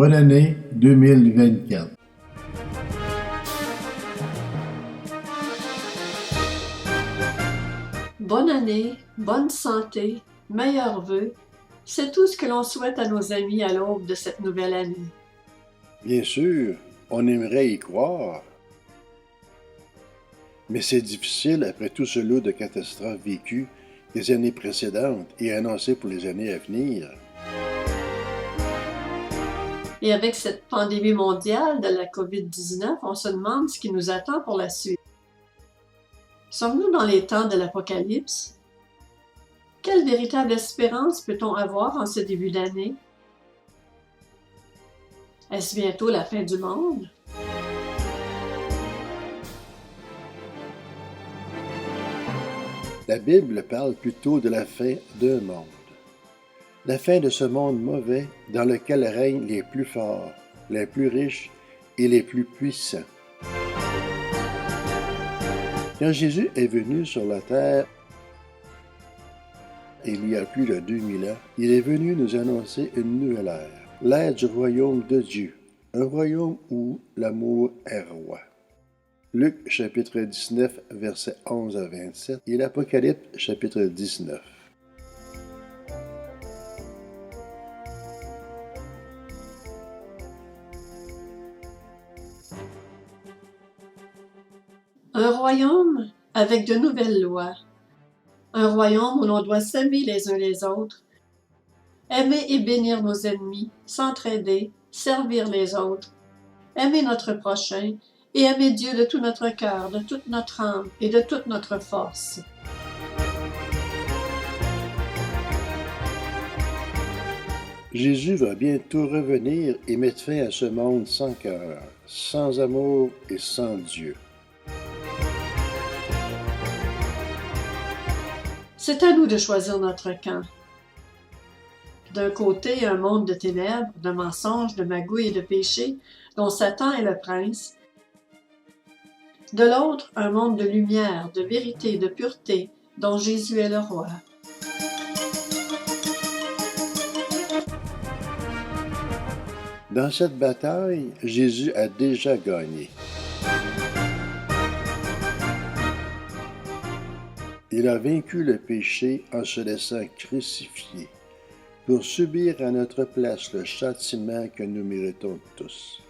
Bonne année 2024. Bonne année, bonne santé, meilleurs vœux, c'est tout ce que l'on souhaite à nos amis à l'aube de cette nouvelle année. Bien sûr, on aimerait y croire. Mais c'est difficile après tout ce lot de catastrophes vécues des années précédentes et annoncées pour les années à venir. Et avec cette pandémie mondiale de la COVID-19, on se demande ce qui nous attend pour la suite. Sommes-nous dans les temps de l'Apocalypse? Quelle véritable espérance peut-on avoir en ce début d'année? Est-ce bientôt la fin du monde? La Bible parle plutôt de la fin d'un monde. La fin de ce monde mauvais dans lequel règnent les plus forts, les plus riches et les plus puissants. Quand Jésus est venu sur la terre, il y a plus de 2000 ans, il est venu nous annoncer une nouvelle ère, l'ère du royaume de Dieu, un royaume où l'amour est roi. Luc chapitre 19, versets 11 à 27 et l'Apocalypse chapitre 19. Un royaume avec de nouvelles lois. Un royaume où l'on doit s'aimer les uns les autres, aimer et bénir nos ennemis, s'entraider, servir les autres, aimer notre prochain et aimer Dieu de tout notre cœur, de toute notre âme et de toute notre force. Jésus va bientôt revenir et mettre fin à ce monde sans cœur, sans amour et sans Dieu. C'est à nous de choisir notre camp. D'un côté, un monde de ténèbres, de mensonges, de magouilles et de péchés, dont Satan est le prince. De l'autre, un monde de lumière, de vérité, de pureté, dont Jésus est le roi. Dans cette bataille, Jésus a déjà gagné. Il a vaincu le péché en se laissant crucifier, pour subir à notre place le châtiment que nous méritons tous.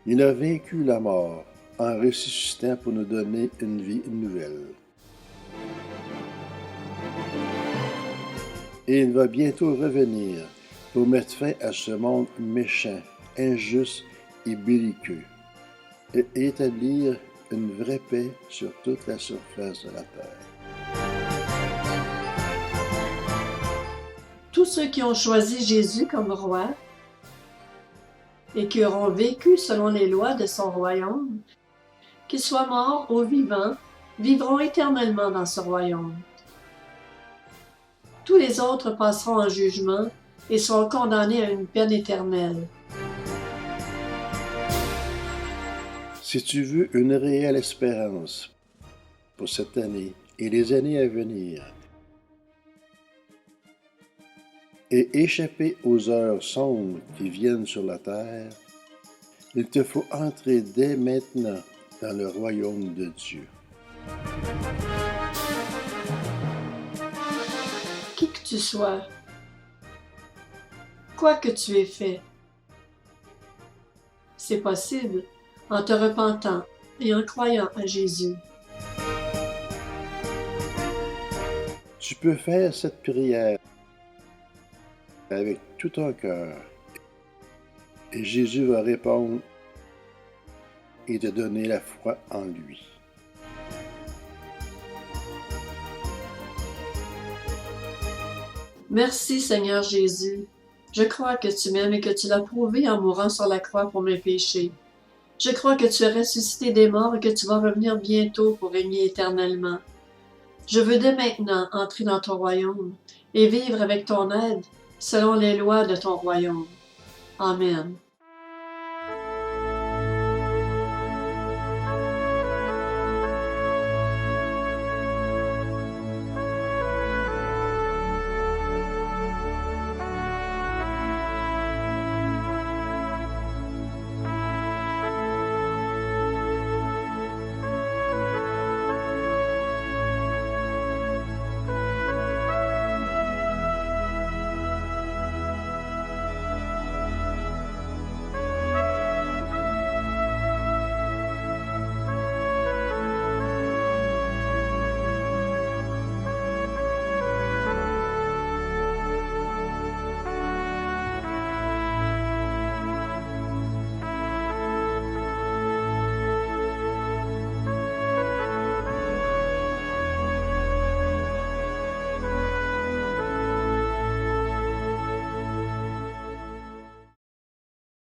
Il a vaincu la mort en ressuscitant pour nous donner une vie nouvelle. Et il va bientôt revenir pour mettre fin à ce monde méchant, injuste et belliqueux, et établir une vraie paix sur toute la surface de la terre. Tous ceux qui ont choisi Jésus comme roi et qui auront vécu selon les lois de son royaume, qu'ils soient morts ou vivants, vivront éternellement dans ce royaume. Tous les autres passeront en jugement et seront condamnés à une peine éternelle. Si tu veux une réelle espérance pour cette année et les années à venir, et échapper aux heures sombres qui viennent sur la terre, il te faut entrer dès maintenant dans le royaume de Dieu. Qui que tu sois, quoi que tu aies fait, c'est possible en te repentant et en croyant à Jésus. Tu peux faire cette prière avec tout ton cœur et Jésus va répondre et te donner la foi en lui. Merci Seigneur Jésus. Je crois que tu m'aimes et que tu l'as prouvé en mourant sur la croix pour mes péchés. Je crois que tu as ressuscité des morts et que tu vas revenir bientôt pour régner éternellement. Je veux dès maintenant entrer dans ton royaume et vivre avec ton aide selon les lois de ton royaume. Amen.